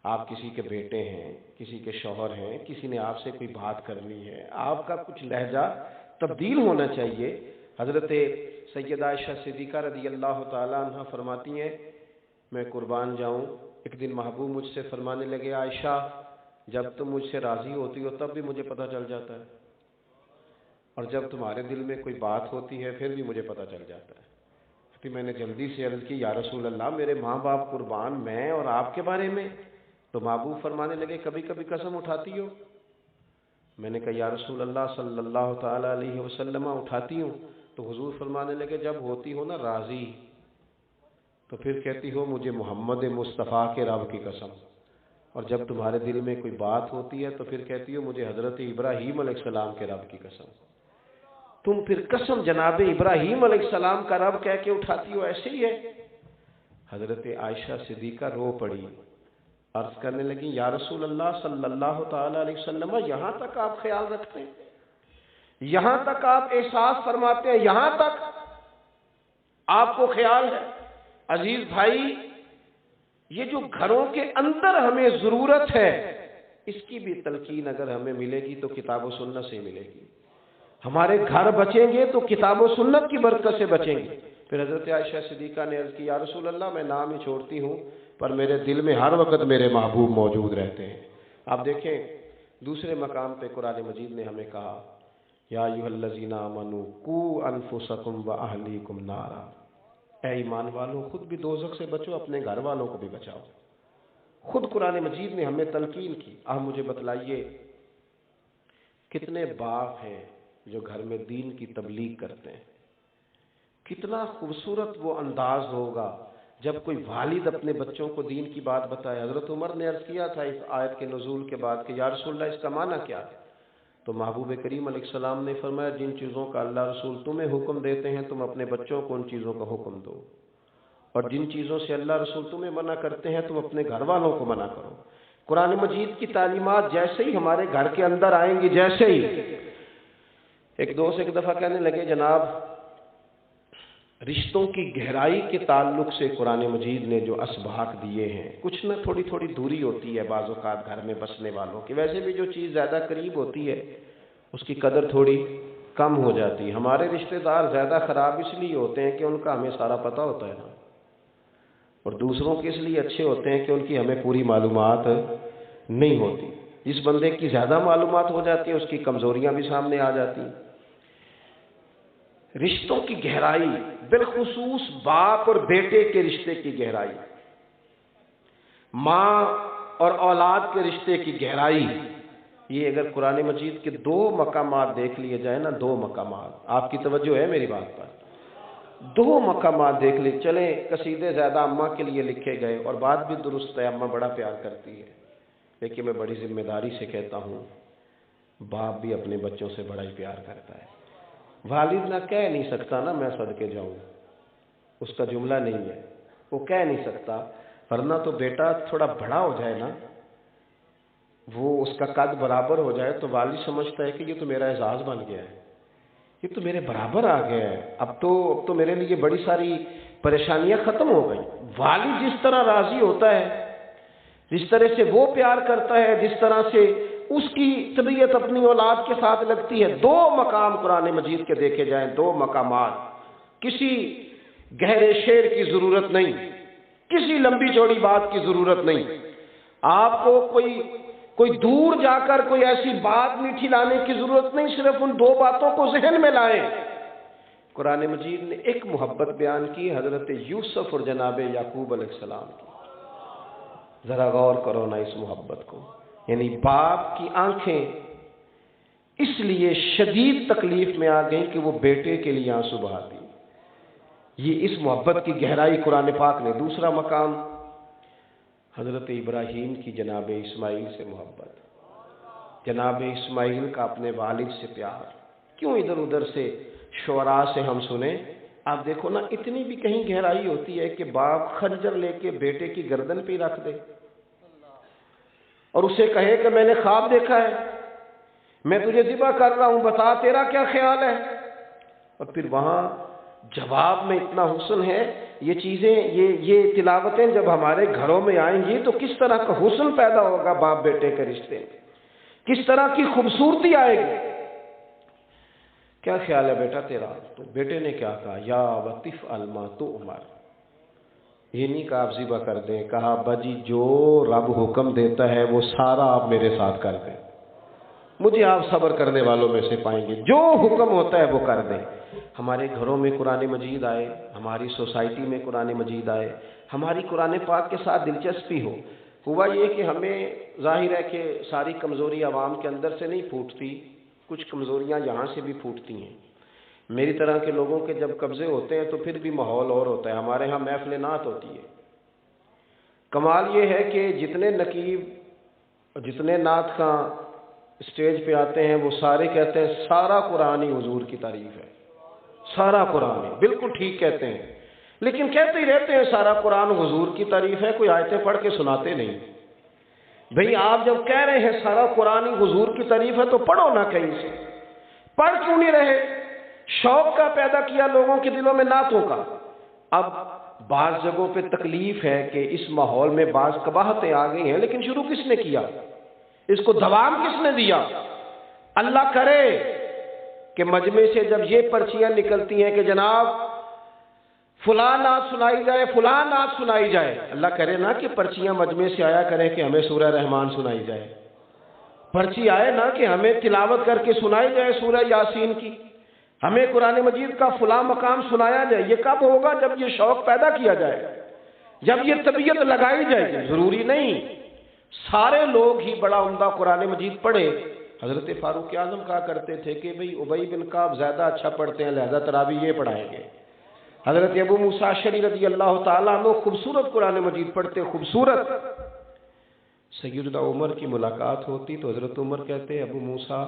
آپ کسی کے بیٹے ہیں, کسی کے شوہر ہیں, کسی نے آپ سے کوئی بات کرنی ہے, آپ کا کچھ لہجہ تبدیل ہونا چاہیے. حضرت سیدہ عائشہ صدیقہ رضی اللہ تعالی عنہ فرماتی ہیں میں قربان جاؤں ایک دن محبوب مجھ سے فرمانے لگے عائشہ جب تم مجھ سے راضی ہوتی ہو تب بھی مجھے پتہ چل جاتا ہے، اور جب تمہارے دل میں کوئی بات ہوتی ہے پھر بھی مجھے پتہ چل جاتا ہے۔ پھر میں نے جلدی سے عرض کی یا رسول اللہ میرے ماں باپ قربان، میں اور آپ کے بارے میں؟ تو محبوب فرمانے لگے کبھی کبھی قسم اٹھاتی ہو؟ میں نے کہا یا رسول اللہ صلی اللہ تعالی علیہ وسلم اٹھاتی ہوں۔ تو حضور فرمانے لگے جب ہوتی ہو نا راضی تو پھر کہتی ہو مجھے محمد مصطفیٰ کے رب کی قسم، اور جب تمہارے دل میں کوئی بات ہوتی ہے تو پھر کہتی ہو مجھے حضرت ابراہیم علیہ السلام کے رب کی قسم۔ تم پھر قسم جناب ابراہیم علیہ السلام کا رب کہہ کے اٹھاتی ہو، ایسے ہی ہے؟ حضرت عائشہ صدیقہ رو پڑی، عرض کرنے لگی یا رسول اللہ صلی اللہ تعالی علیہ وسلم یہاں تک آپ خیال رکھتے ہیں، یہاں تک آپ احساس فرماتے ہیں، یہاں تک آپ کو خیال ہے؟ عزیز بھائی، یہ جو گھروں کے اندر ہمیں ضرورت ہے اس کی بھی تلقین اگر ہمیں ملے گی تو کتاب و سنت سے ملے گی۔ ہمارے گھر بچیں گے تو کتاب و سنت کی برکت سے بچیں گے۔ پھر حضرت عائشہ صدیقہ نے عرض کی یا رسول اللہ میں نام ہی چھوڑتی ہوں پر میرے دل میں ہر وقت میرے محبوب موجود رہتے ہیں۔ آپ دیکھیں دوسرے مقام پہ قرآن مجید نے ہمیں کہا یا ایھا الذین آمنوا قوا انفسکم واہلیکم نارا، اے ایمان والوں خود بھی دوزخ سے بچو، اپنے گھر والوں کو بھی بچاؤ۔ خود قرآن مجید نے ہمیں تلقین کی۔ اب مجھے بتلائیے کتنے باپ ہیں جو گھر میں دین کی تبلیغ کرتے ہیں؟ کتنا خوبصورت وہ انداز ہوگا جب کوئی والد اپنے بچوں کو دین کی بات بتائے۔ حضرت عمر نے عرض کیا تھا اس آیت کے نزول کے بعد کہ یا رسول اللہ اس کا معنی کیا ہے؟ تو محبوب کریم علیہ السلام نے فرمایا جن چیزوں کا اللہ رسول تمہیں حکم دیتے ہیں تم اپنے بچوں کو ان چیزوں کا حکم دو، اور جن چیزوں سے اللہ رسول تمہیں منع کرتے ہیں تم اپنے گھر والوں کو منع کرو۔ قرآن مجید کی تعلیمات جیسے ہی ہمارے گھر کے اندر آئیں گی، جیسے ہی ایک دوست ایک دفعہ کہنے لگے جناب رشتوں کی گہرائی کے تعلق سے قرآن مجید نے جو اسباق دیے ہیں، کچھ نہ تھوڑی تھوڑی دوری ہوتی ہے بعض اوقات گھر میں بسنے والوں کی، ویسے بھی جو چیز زیادہ قریب ہوتی ہے اس کی قدر تھوڑی کم ہو جاتی ہے۔ ہمارے رشتہ دار زیادہ خراب اس لیے ہوتے ہیں کہ ان کا ہمیں سارا پتہ ہوتا ہے نا، اور دوسروں کے اس لیے اچھے ہوتے ہیں کہ ان کی ہمیں پوری معلومات نہیں ہوتی۔ جس بندے کی زیادہ معلومات ہو جاتی ہے اس کی کمزوریاں بھی سامنے آ جاتی ہیں۔ رشتوں کی گہرائی، بالخصوص باپ اور بیٹے کے رشتے کی گہرائی، ماں اور اولاد کے رشتے کی گہرائی، یہ اگر قرآن مجید کے دو مقامات دیکھ لیے جائیں نا، دو مقامات، آپ کی توجہ ہے میری بات پر؟ دو مقامات دیکھ لیں۔ چلیں قصیدے زیادہ اماں کے لیے لکھے گئے اور بات بھی درست ہے، اماں بڑا پیار کرتی ہے، لیکن میں بڑی ذمہ داری سے کہتا ہوں باپ بھی اپنے بچوں سے بڑا ہی پیار کرتا ہے۔ والد نہ کہہ نہیں سکتا نا میں صدقے جاؤں، اس کا جملہ نہیں ہے، وہ کہہ نہیں سکتا، ورنہ تو بیٹا تھوڑا بڑا ہو جائے نا، وہ اس کا قد برابر ہو جائے تو والد سمجھتا ہے کہ یہ تو میرا اعزاز بن گیا ہے، یہ تو میرے برابر آ گیا ہے، اب تو میرے لیے بڑی ساری پریشانیاں ختم ہو گئی۔ والد جس طرح راضی ہوتا ہے، جس طرح سے وہ پیار کرتا ہے، جس طرح سے اس کی طبیعت اپنی اولاد کے ساتھ لگتی ہے۔ دو مقام قرآن مجید کے دیکھے جائیں، دو مقامات، کسی گہرے شعر کی ضرورت نہیں، کسی لمبی چوڑی بات کی ضرورت نہیں، آپ کو کوئی دور جا کر کوئی ایسی بات میٹھی لانے کی ضرورت نہیں، صرف ان دو باتوں کو ذہن میں لائیں۔ قرآن مجید نے ایک محبت بیان کی حضرت یوسف اور جناب یعقوب علیہ السلام کی، ذرا غور کرو نا اس محبت کو، یعنی باپ کی آنکھیں اس لیے شدید تکلیف میں آ گئیں کہ وہ بیٹے کے لیے آنسو بہاتی۔ یہ اس محبت کی گہرائی قرآن پاک نے۔ دوسرا مقام حضرت ابراہیم کی جناب اسماعیل سے محبت، جناب اسماعیل کا اپنے والد سے پیار۔ کیوں ادھر ادھر سے شعراء سے ہم سنیں؟ آپ دیکھو نا اتنی بھی کہیں گہرائی ہوتی ہے کہ باپ خنجر لے کے بیٹے کی گردن پہ رکھ دے اور اسے کہے کہ میں نے خواب دیکھا ہے، میں تجھے ذبح کر رہا ہوں، بتا تیرا کیا خیال ہے؟ اور پھر وہاں جواب میں اتنا حسن ہے۔ یہ چیزیں یہ تلاوتیں جب ہمارے گھروں میں آئیں گی تو کس طرح کا حسن پیدا ہوگا باپ بیٹے کے رشتے میں، کس طرح کی خوبصورتی آئے گی۔ کیا خیال ہے بیٹا تیرا؟ تو بیٹے نے کیا کہا؟ یا وطف الما تو عمر، یہ نہیں کہا آپ ذبح کر دیں، کہا ابا جی جو رب حکم دیتا ہے وہ سارا آپ میرے ساتھ کر دیں، مجھے آپ صبر کرنے والوں میں سے پائیں گے، جو حکم ہوتا ہے وہ کر دیں۔ ہمارے گھروں میں قرآن مجید آئے، ہماری سوسائٹی میں قرآن مجید آئے، ہماری قرآن پاک کے ساتھ دلچسپی ہو۔ ہوا یہ کہ ہمیں ظاہر ہے کہ ساری کمزوری عوام کے اندر سے نہیں پھوٹتی، کچھ کمزوریاں یہاں سے بھی پھوٹتی ہیں۔ میری طرح کے لوگوں کے جب قبضے ہوتے ہیں تو پھر بھی ماحول اور ہوتا ہے۔ ہمارے ہاں محفل نعت ہوتی ہے، کمال یہ ہے کہ جتنے نقیب جتنے نعت خاں اسٹیج پہ آتے ہیں وہ سارے کہتے ہیں سارا قرآن ہی حضور کی تعریف ہے، سارا قرآن ہی، بالکل ٹھیک کہتے ہیں، لیکن کہتے ہی رہتے ہیں سارا قرآن حضور کی تعریف ہے، کوئی آیتیں پڑھ کے سناتے نہیں۔ بھئی آپ جب کہہ رہے ہیں سارا قرآن ہی حضور کی تعریف ہے تو پڑھو نہ کہیں سے، پڑھ کیوں نہیں رہے؟ شوق کا پیدا کیا لوگوں کے دلوں میں نعتوں کا۔ اب بعض جگہوں پہ تکلیف ہے کہ اس ماحول میں بعض قباحتیں آ گئی ہیں، لیکن شروع کس نے کیا؟ اس کو دوام کس نے دیا؟ اللہ کرے کہ مجمع سے جب یہ پرچیاں نکلتی ہیں کہ جناب فلاں نعت سنائی جائے، فلاں نعت سنائی جائے، اللہ کرے نا کہ پرچیاں مجمع سے آیا کریں کہ ہمیں سورہ رحمان سنائی جائے، پرچی آئے نا کہ ہمیں تلاوت کر کے سنائی جائے سورہ یاسین کی، ہمیں قرآن مجید کا فلاں مقام سنایا جائے۔ یہ کب ہوگا؟ جب یہ شوق پیدا کیا جائے، جب یہ طبیعت لگائی جائے گی۔ ضروری نہیں سارے لوگ ہی بڑا عمدہ قرآن مجید پڑھے۔ حضرت فاروق اعظم کہا کرتے تھے کہ بھئی ابی بن کعب زیادہ اچھا پڑھتے ہیں لہذا تراویح یہ پڑھائیں گے۔ حضرت ابو موسیٰ اشعری رضی اللہ تعالیٰ عنہ خوبصورت قرآن مجید پڑھتے، خوبصورت۔ سیدنا عمر کی ملاقات ہوتی تو حضرت عمر کہتے ابو موسیٰ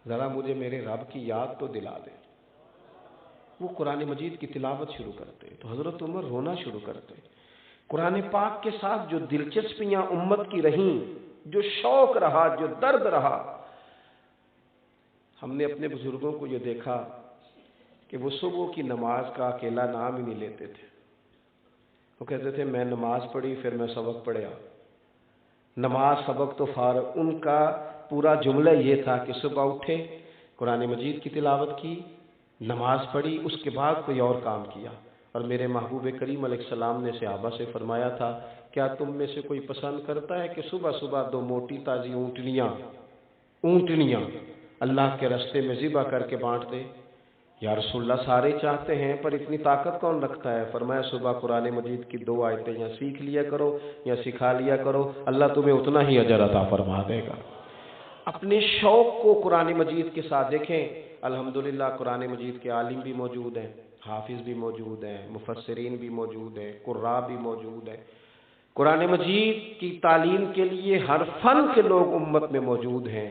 ذرا مجھے میرے رب کی یاد تو دلا دے۔ وہ قرآن مجید کی تلاوت شروع کرتے تو حضرت عمر رونا شروع کرتے۔ قرآن پاک کے ساتھ جو دلچسپیاں امت کی رہیں، جو شوق رہا، جو درد رہا، ہم نے اپنے بزرگوں کو یہ دیکھا کہ وہ صبح کی نماز کا اکیلا نام ہی نہیں لیتے تھے۔ وہ کہتے تھے میں نماز پڑھی پھر میں سبق پڑھیا، نماز سبق تو فارغ۔ ان کا پورا جملہ یہ تھا کہ صبح اٹھے، قرآن مجید کی تلاوت کی، نماز پڑھی، اس کے بعد کوئی اور کام کیا۔ اور میرے محبوب کریم علیہ السلام نے صحابہ سے فرمایا تھا کیا تم میں سے کوئی پسند کرتا ہے کہ صبح صبح دو موٹی تازی اونٹنیاں اللہ کے راستے میں ذبح کر کے بانٹ دے؟ یا رسول اللہ سارے چاہتے ہیں پر اتنی طاقت کون رکھتا ہے؟ فرمایا صبح قرآن مجید کی 2 آیتیں یا سیکھ لیا کرو یا سکھا لیا کرو، اللہ تمہیں اتنا ہی اجر عطا فرما دے گا۔ اپنے شوق کو قرآن مجید کے ساتھ دیکھیں۔ الحمدللہ قرآن مجید کے عالم بھی موجود ہیں، حافظ بھی موجود ہیں، مفسرین بھی موجود ہیں، قراء بھی موجود ہیں۔ قرآن مجید کی تعلیم کے لیے ہر فن کے لوگ امت میں موجود ہیں۔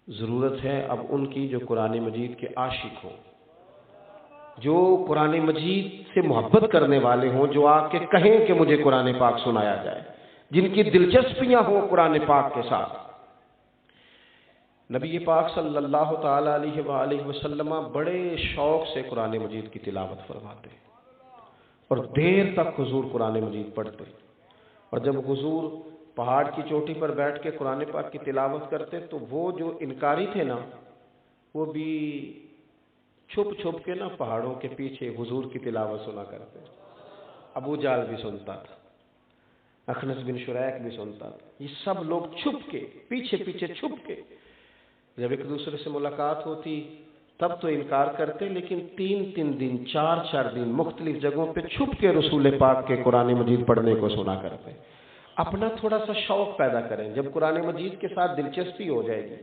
ضرورت ہے اب ان کی جو قرآن مجید کے عاشق ہوں، جو قرآن مجید سے محبت کرنے والے ہوں، جو آ کے کہیں کہ مجھے قرآن پاک سنایا جائے، جن کی دلچسپیاں ہوں قرآن پاک کے ساتھ۔ نبی پاک صلی اللہ تعالی علیہ وآلہ وسلم بڑے شوق سے قرآن مجید کی تلاوت فرماتے اور دیر تک حضور قرآن مجید پڑھتے، اور جب حضور پہاڑ کی چوٹی پر بیٹھ کے قرآن پاک کی تلاوت کرتے تو وہ جو انکاری تھے نا وہ بھی چھپ چھپ کے نا پہاڑوں کے پیچھے حضور کی تلاوت سنا کرتے۔ ابو جہل بھی سنتا تھا، اخنس بن شریک بھی سنتا تھا، یہ سب لوگ چھپ کے پیچھے پیچھے چھپ کے جب ایک دوسرے سے ملاقات ہوتی تب تو انکار کرتے، لیکن 3 دن 4 دن مختلف جگہوں پہ چھپ کے رسول پاک کے قرآن مجید پڑھنے کو سنا کرتے۔ اپنا تھوڑا سا شوق پیدا کریں۔ جب قرآن مجید کے ساتھ دلچسپی ہو جائے گی،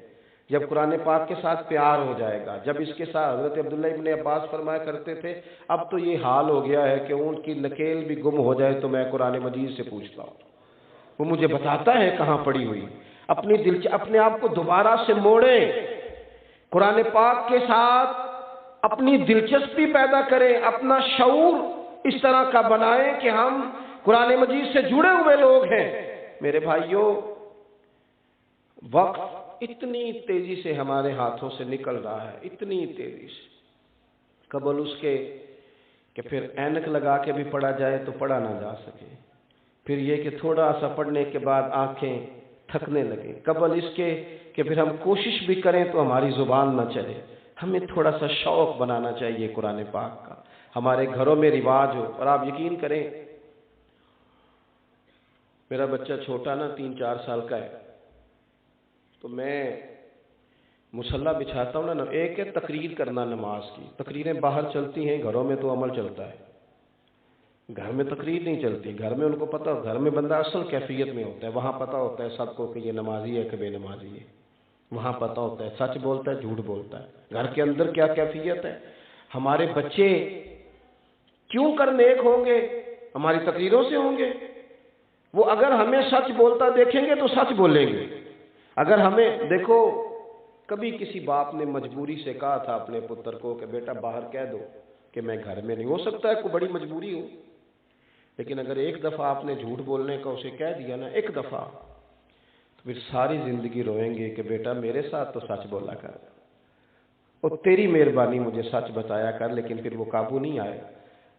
جب قرآن پاک کے ساتھ پیار ہو جائے گا، جب اس کے ساتھ حضرت عبداللہ ابن عباس فرمایا کرتے تھے اب تو یہ حال ہو گیا ہے کہ اونٹ کی نکیل بھی گم ہو جائے تو میں قرآن مجید سے پوچھتا ہوں، وہ مجھے بتاتا ہے کہاں پڑی ہوئی۔ اپنے آپ کو دوبارہ سے موڑیں، قرآن پاک کے ساتھ اپنی دلچسپی پیدا کریں، اپنا شعور اس طرح کا بنائیں کہ ہم قرآن مجید سے جڑے ہوئے لوگ ہیں۔ میرے بھائیوں، وقت اتنی تیزی سے ہمارے ہاتھوں سے نکل رہا ہے، اتنی تیزی سے، قبل اس کے کہ پھر اینک لگا کے بھی پڑھا جائے تو پڑھا نہ جا سکے، پھر یہ کہ تھوڑا سا پڑھنے کے بعد آنکھیں تھکنے لگے، قبل اس کے کہ پھر ہم کوشش بھی کریں تو ہماری زبان نہ چلے۔ ہمیں تھوڑا سا شوق بنانا چاہیے قرآن پاک کا، ہمارے گھروں میں رواج ہو۔ اور آپ یقین کریں میرا بچہ چھوٹا نا 3-4 سال کا ہے، تو میں مصلی بچھاتا ہوں نا، ایک ہے تقریر کرنا نماز کی، تقریریں باہر چلتی ہیں، گھروں میں تو عمل چلتا ہے، گھر میں تقریر نہیں چلتی، گھر میں ان کو پتہ، گھر میں بندہ اصل کیفیت میں ہوتا ہے، وہاں پتہ ہوتا ہے سب کو کہ یہ نمازی ہے کہ بے نمازی ہے، وہاں پتہ ہوتا ہے سچ بولتا ہے جھوٹ بولتا ہے، گھر کے اندر کیا کیفیت ہے۔ ہمارے بچے کیوں کر نیک ہوں گے؟ ہماری تقریروں سے ہوں گے۔ وہ اگر ہمیں سچ بولتا دیکھیں گے تو سچ بولیں گے، اگر ہمیں دیکھو، کبھی کسی باپ نے مجبوری سے کہا تھا اپنے پتر کو کہ بیٹا باہر کہہ دو کہ میں گھر میں نہیں، ہو سکتا ہے کوئی بڑی مجبوری ہو، لیکن اگر ایک دفعہ آپ نے جھوٹ بولنے کا اسے کہہ دیا نا، ایک دفعہ، تو پھر ساری زندگی روئیں گے کہ بیٹا میرے ساتھ تو سچ بولا کر، اور تیری مہربانی مجھے سچ بتایا کر، لیکن پھر وہ قابو نہیں آئے۔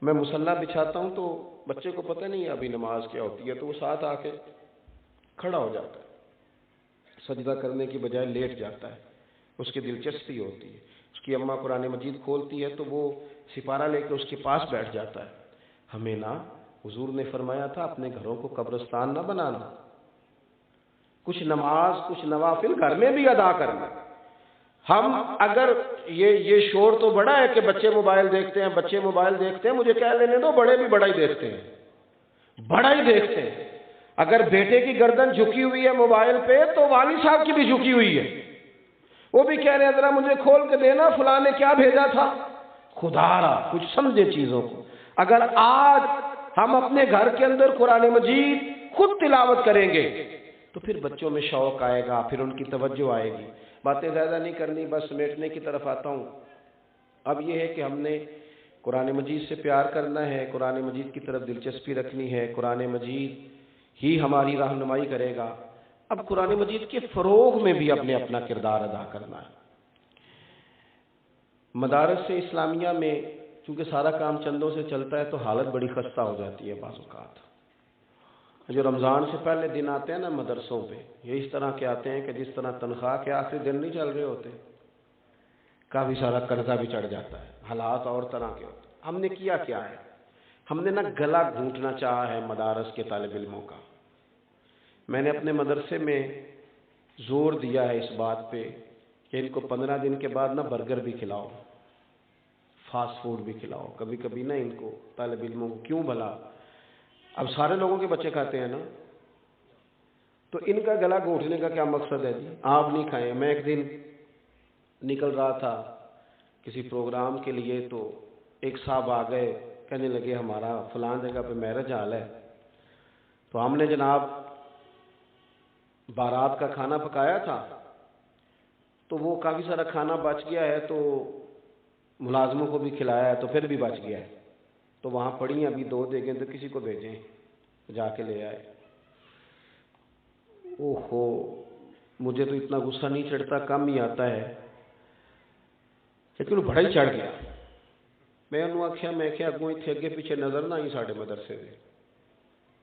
میں مصلی بچھاتا ہوں تو بچے کو پتہ نہیں ابھی نماز کیا ہوتی ہے، تو وہ ساتھ آ کے کھڑا ہو جاتا ہے، سجدہ کرنے کی بجائے لیٹ جاتا ہے، اس کی دلچسپی ہوتی ہے، اس کی اماں قرآن مجید کھولتی ہے تو وہ سپارہ لے کے اس کے پاس بیٹھ جاتا ہے۔ ہمیں نا حضور نے فرمایا تھا اپنے گھروں کو قبرستان نہ بنانا، کچھ نماز کچھ نوافل گھر میں بھی ادا کرنا۔ ہم اگر یہ شور تو بڑا ہے کہ بچے موبائل دیکھتے ہیں، بچے موبائل دیکھتے ہیں، مجھے کہہ لینے دو بڑے بھی بڑا ہی دیکھتے ہیں، بڑا ہی دیکھتے ہیں۔ اگر بیٹے کی گردن جھکی ہوئی ہے موبائل پہ تو والد صاحب کی بھی جھکی ہوئی ہے، وہ بھی کہہ رہے ہیں ذرا مجھے کھول کے دینا فلاں نے کیا بھیجا تھا۔ خدا را کچھ سمجھے چیزوں کو۔ اگر آج ہم اپنے گھر کے اندر قرآن مجید خود تلاوت کریں گے تو پھر بچوں میں شوق آئے گا، پھر ان کی توجہ آئے گی۔ باتیں زیادہ نہیں کرنی، بس سمیٹنے کی طرف آتا ہوں۔ اب یہ ہے کہ ہم نے قرآن مجید سے پیار کرنا ہے، قرآن مجید کی طرف دلچسپی رکھنی ہے، قرآن مجید ہی ہماری رہنمائی کرے گا۔ اب قرآن مجید کے فروغ میں بھی اپنا کردار ادا کرنا ہے۔ مدارس اسلامیہ میں چونکہ سارا کام چندوں سے چلتا ہے تو حالت بڑی خستہ ہو جاتی ہے بعض اوقات۔ جو رمضان سے پہلے دن آتے ہیں نا مدرسوں پہ، یہ اس طرح کے آتے ہیں کہ جس طرح تنخواہ کے آخری دن نہیں چل رہے ہوتے، کافی سارا قرضہ بھی چڑھ جاتا ہے، حالات اور طرح کے ہوتے ہیں۔ ہم نے کیا ہے؟ ہم نے نا گلا گھونٹنا چاہا ہے مدارس کے طالب علموں کا۔ میں نے اپنے مدرسے میں زور دیا ہے اس بات پہ کہ ان کو 15 دن کے بعد نا برگر بھی کھلاؤ، فاسٹ فوڈ بھی کھلاؤ، کبھی کبھی نا ان کو طالب علموں کو، کیوں بھلا اب سارے لوگوں کے بچے کھاتے ہیں نا، تو ان کا گلا گھونٹنے کا کیا مقصد ہے جی؟ آپ نہیں کھائیں۔ میں ایک دن نکل رہا تھا کسی پروگرام کے لیے تو ایک صاحب آ گئے، کہنے لگے ہمارا فلاں جگہ پہ میرج حال ہے، تو ہم نے جناب بارات کا کھانا پکایا تھا، تو وہ کافی سارا کھانا بچ گیا ہے، تو ملازموں کو بھی کھلایا ہے تو پھر بھی بچ گیا ہے، تو وہاں پڑی ابھی 2 دیگیں، تو کسی کو بھیجیں جا کے لے آئے۔ اوہو، مجھے تو اتنا غصہ نہیں چڑھتا، کم ہی آتا ہے، لیکن وہ بڑا ہی چڑھ گیا۔ میں انہوں آخیا، میں کہ اگوں اتنے اگے پیچھے نظر نہ آئی ساڑھے مدرسے دے،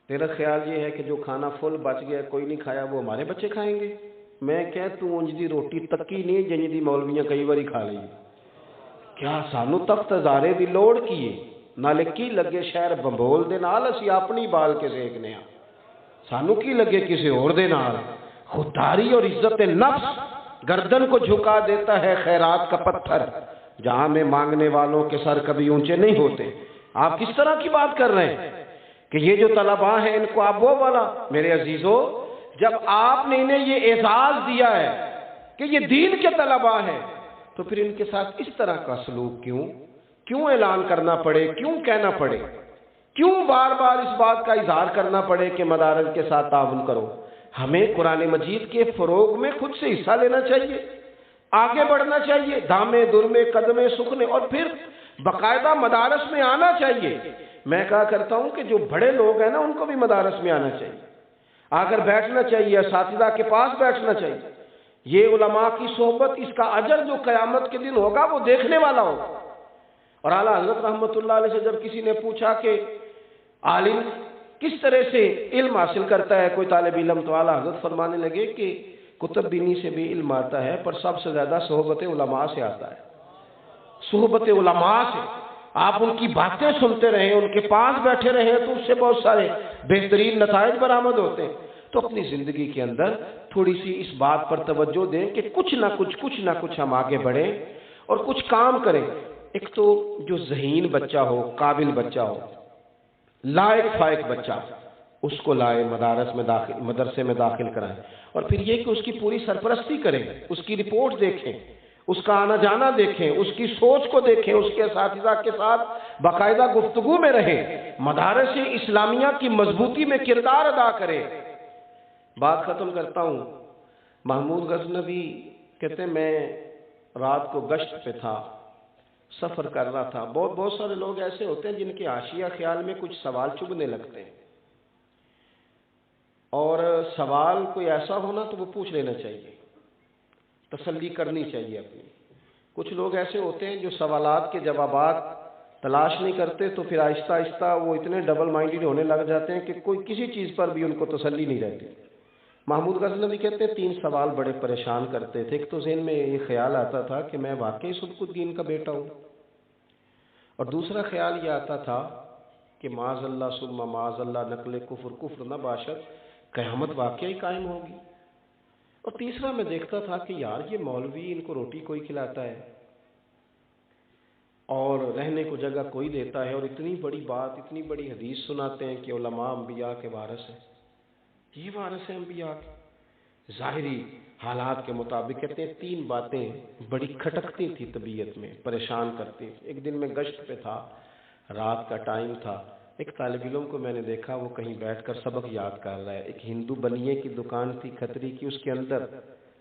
تیرا خیال یہ ہے کہ جو کھانا فل بچ گیا کوئی نہیں کھایا وہ ہمارے بچے کھائیں گے؟ میں کہ تو انج دی روٹی تکی نہیں جنج دی مولویاں کئی باری کھا لی، کیا سانو تخت ہزارے دی لوڑ کیے؟ نالے کی لگے شہر بمبول دے نال اسی اپنی بال کے دیکھنے ہاں، سانو کی لگے کسی اور دے نال؟ خودداری اور عزت نفس گردن کو جھکا دیتا ہے خیرات کا پتھر، جہاں میں مانگنے والوں کے سر کبھی اونچے نہیں ہوتے۔ آپ کس طرح کی بات کر رہے ہیں کہ یہ جو طلباء ہیں ان کو آپ وہ والا؟ میرے عزیزو، جب آپ نے انہیں یہ اعزاز دیا ہے کہ یہ دین کے طلباء ہیں تو پھر ان کے ساتھ اس طرح کا سلوک کیوں اعلان کرنا پڑے، کیوں کہنا پڑے، کیوں بار بار اس بات کا اظہار کرنا پڑے کہ مدارس کے ساتھ تعاون کرو؟ ہمیں قرآن مجید کے فروغ میں خود سے حصہ لینا چاہیے، آگے بڑھنا چاہیے، دامے درمے قدمے سکھنے، اور پھر باقاعدہ مدارس میں آنا چاہیے۔ میں کہا کرتا ہوں کہ جو بڑے لوگ ہیں نا ان کو بھی مدارس میں آنا چاہیے، آ کر بیٹھنا چاہیے، اساتذہ کے پاس بیٹھنا چاہیے۔ یہ علماء کی صحبت، اس کا اجر جو قیامت کے دن ہوگا وہ دیکھنے والا ہوگا۔ اور اعلیٰ حضرت رحمۃ اللہ علیہ سے جب کسی نے پوچھا کہ عالم کس طرح سے علم حاصل کرتا ہے کوئی طالب علم، تو اعلیٰ حضرت فرمانے لگے کہ کتب بینی سے بھی علم آتا ہے، پر سب سے زیادہ صحبت علماء سے آتا ہے، صحبت علماء سے۔ آپ ان کی باتیں سنتے رہیں، ان کے پاس بیٹھے رہیں تو اس سے بہت سارے بہترین نتائج برآمد ہوتے ہیں۔ تو اپنی زندگی کے اندر تھوڑی سی اس بات پر توجہ دیں کہ کچھ نہ کچھ ہم آگے بڑھیں اور کچھ کام کریں۔ ایک تو جو ذہین بچہ ہو، قابل بچہ ہو، لائق فائق بچہ، اس کو لائے مدرسے میں داخل کرائیں، اور پھر یہ کہ اس کی پوری سرپرستی کریں، اس کی رپورٹ دیکھیں، اس کا آنا جانا دیکھیں، اس کی سوچ کو دیکھیں، اس کے اساتذہ کے ساتھ باقاعدہ گفتگو میں رہیں، مدارس اسلامیہ کی مضبوطی میں کردار ادا کریں۔ بات ختم کرتا ہوں۔ محمود غزنوی کہتے ہیں میں رات کو گشت پہ تھا، سفر کر رہا تھا۔ بہت سارے لوگ ایسے ہوتے ہیں جن کے حاشیہ خیال میں کچھ سوال چبھنے لگتے ہیں، اور سوال کوئی ایسا ہونا تو وہ پوچھ لینا چاہیے، تسلی کرنی چاہیے اپنی۔ کچھ لوگ ایسے ہوتے ہیں جو سوالات کے جوابات تلاش نہیں کرتے، تو پھر آہستہ آہستہ وہ اتنے ڈبل مائنڈڈ ہونے لگ جاتے ہیں کہ کوئی کسی چیز پر بھی ان کو تسلی نہیں رہتی۔ محمود غزنوی کہتے ہیں 3 سوال بڑے پریشان کرتے تھے۔ ایک تو ذہن میں یہ خیال آتا تھا کہ میں واقعی سبک الدین کا بیٹا ہوں، اور دوسرا خیال یہ آتا تھا کہ معاذ اللہ ثم معاذ اللہ نقل کفر نہ باشد، قیامت واقعی قائم ہوگی۔ اور تیسرا میں دیکھتا تھا کہ یار یہ مولوی ان کو روٹی کوئی کھلاتا ہے اور رہنے کو جگہ کوئی دیتا ہے، اور اتنی بڑی بات، اتنی بڑی حدیث سناتے ہیں کہ علماء انبیاء کے وارث ہیں، یہ وارث ہیں انبیاء کے۔ ظاہری حالات کے مطابق کہتے ہیں 3 باتیں بڑی کھٹکتی تھی طبیعت میں، پریشان کرتی۔ ایک دن میں گشت پہ تھا، رات کا ٹائم تھا، ایک طالب علم کو میں نے دیکھا وہ کہیں بیٹھ کر سبق یاد کر رہا ہے۔ ایک ہندو بنیے کی دکان تھی کھتری کی، اس کے اندر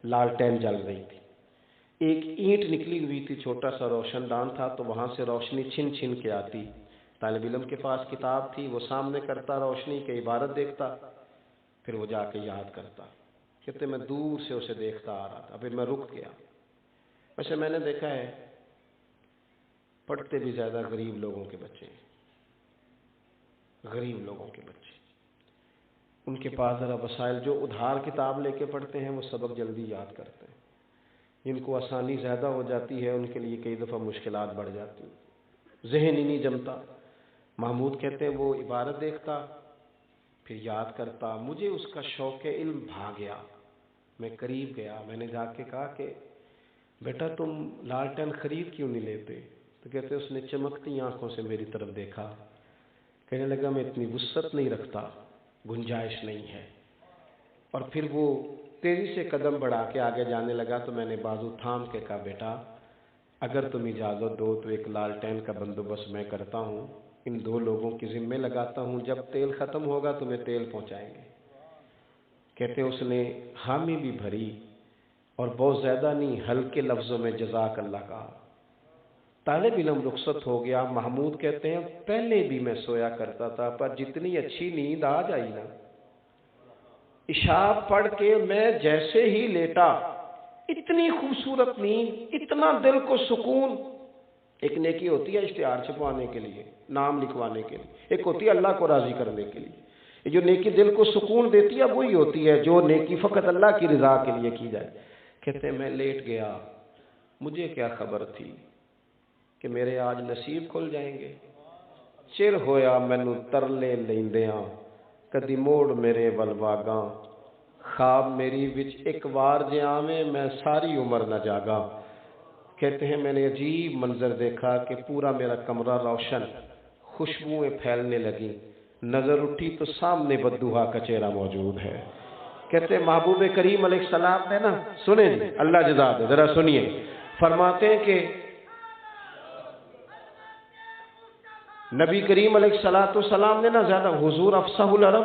لالٹین جل رہی تھی، ایک اینٹ نکلی ہوئی تھی، چھوٹا سا روشن دان تھا، تو وہاں سے روشنی چھن چھن کے آتی۔ طالب علم کے پاس کتاب تھی، وہ سامنے کرتا روشنی کی عبارت دیکھتا، پھر وہ جا کے یاد کرتا۔ کہتے میں دور سے اسے دیکھتا آ رہا تھا، پھر میں رک گیا۔ ویسے میں نے دیکھا ہے پڑھتے بھی زیادہ غریب لوگوں کے بچے ہیں، غریب لوگوں کے بچے، ان کے پاس ذرا وسائل، جو ادھار کتاب لے کے پڑھتے ہیں وہ سبق جلدی یاد کرتے ہیں، جن کو آسانی زیادہ ہو جاتی ہے ان کے لیے کئی دفعہ مشکلات بڑھ جاتی ہیں، ذہن ہی نہیں جمتا۔ محمود کہتے ہیں وہ عبارت دیکھتا پھر یاد کرتا۔ مجھے اس کا شوق علم بھا گیا، میں قریب گیا، میں نے جا کے کہا کہ بیٹا تم لالٹین خرید کیوں نہیں لیتے؟ تو کہتے اس نے چمکتی آنکھوں سے میری طرف دیکھا، کہنے لگا میں اتنی وسعت نہیں رکھتا، گنجائش نہیں ہے۔ اور پھر وہ تیزی سے قدم بڑھا کے آگے جانے لگا، تو میں نے بازو تھام کے کہا بیٹا اگر تم اجازت دو تو ایک لالٹین کا بندوبست میں کرتا ہوں، ان 2 لوگوں کی ذمے لگاتا ہوں، جب تیل ختم ہوگا تمہیں تیل پہنچائیں گے۔ کہتے اس نے حامی بھی بھری اور بہت زیادہ نہیں، ہلکے لفظوں میں جزاک اللہ کہا۔ طالب علم رخصت ہو گیا۔ محمود کہتے ہیں پہلے بھی میں سویا کرتا تھا، پر جتنی اچھی نیند آ جائی نا، عشاء پڑھ کے میں جیسے ہی لیٹا، اتنی خوبصورت نیند، اتنا دل کو سکون۔ ایک نیکی ہوتی ہے اشتہار چھپوانے کے لیے، نام لکھوانے کے لیے، ایک ہوتی ہے اللہ کو راضی کرنے کے لیے۔ یہ جو نیکی دل کو سکون دیتی ہے وہی ہوتی ہے جو نیکی فقط اللہ کی رضا کے لیے کی جائے۔ کہتے ہیں میں لیٹ گیا، مجھے کیا خبر تھی کہ میرے آج نصیب کھل جائیں گے۔ چر ہویا مینوں ترلے لیندیاں، کدی موڑ میرے ول واگاں، خواب میری وچ ایک وار جے آویں میں ساری عمر نہ جاگا۔ کہتے ہیں میں نے عجیب منظر دیکھا کہ پورا میرا کمرہ روشن، خوشبوئیں پھیلنے لگیں، نظر اٹھی تو سامنے بدوحا کا چہرہ موجود ہے۔ کہتے ہیں محبوب کریم علیہ السلام نے نا، سنیں جی اللہ جزا دے، ذرا سنیے، فرماتے ہیں کہ نبی کریم علیہ السلام نے نا زیادہ حضور افصح العرب،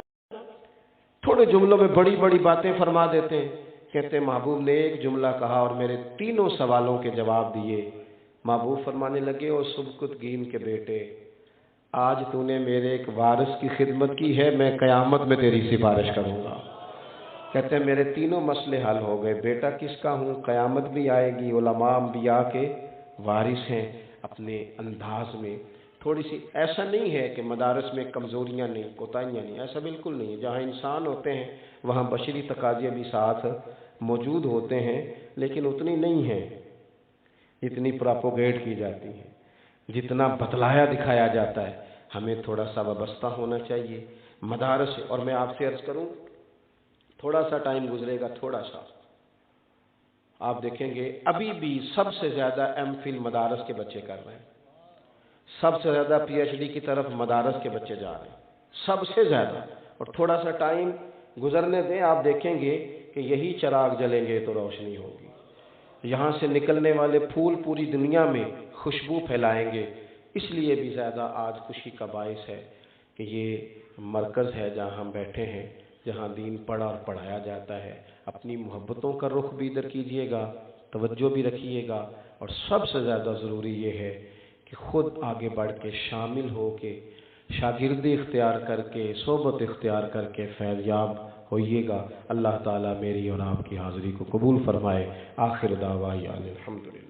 تھوڑے جملوں میں بڑی بڑی باتیں فرما دیتے ہیں۔ کہتے ہیں محبوب نے ایک جملہ کہا اور میرے 3 سوالوں کے جواب دیے۔ محبوب فرمانے لگے او سبکتگین کے بیٹے، آج تو نے میرے ایک وارث کی خدمت کی ہے، میں قیامت میں تیری سفارش کروں گا۔ کہتے ہیں میرے 3 مسئلے حل ہو گئے، بیٹا کس کا ہوں، قیامت بھی آئے گی، علماء انبیاء کے وارث ہیں۔ اپنے انداز میں تھوڑی سی، ایسا نہیں ہے کہ مدارس میں کمزوریاں نہیں، کوتاہیاں نہیں، ایسا بالکل نہیں ہے۔ جہاں انسان ہوتے ہیں وہاں بشری تقاضے بھی ساتھ موجود ہوتے ہیں، لیکن اتنی نہیں ہیں جتنی پراپوگیٹ کی جاتی ہیں۔ جتنا بتلایا دکھایا جاتا ہے ہمیں تھوڑا سا وابستہ ہونا چاہیے مدارس سے. اور میں آپ سے عرض کروں، تھوڑا سا ٹائم گزرے گا، تھوڑا سا آپ دیکھیں گے ابھی بھی سب سے زیادہ ایم فل مدارس کے بچے کر رہے ہیں، سب سے زیادہ پی ایچ ڈی کی طرف مدارس کے بچے جا رہے ہیں، سب سے زیادہ. اور تھوڑا سا ٹائم گزرنے دیں، آپ دیکھیں گے کہ یہی چراغ جلیں گے تو روشنی ہوگی. یہاں سے نکلنے والے پھول پوری دنیا میں خوشبو پھیلائیں گے. اس لیے بھی زیادہ آج خوشی کا باعث ہے کہ یہ مرکز ہے جہاں ہم بیٹھے ہیں، جہاں دین پڑھا اور پڑھایا جاتا ہے. اپنی محبتوں کا رخ بھی ادھر کیجیے گا، توجہ بھی رکھیے گا، اور سب سے زیادہ ضروری یہ ہے کہ خود آگے بڑھ کے شامل ہو کے شاگردی اختیار کر کے صحبت اختیار کر کے فیض یاب ہوئیے گا. اللہ تعالیٰ میری اور آپ کی حاضری کو قبول فرمائے. آخر دعوانا الحمدللہ.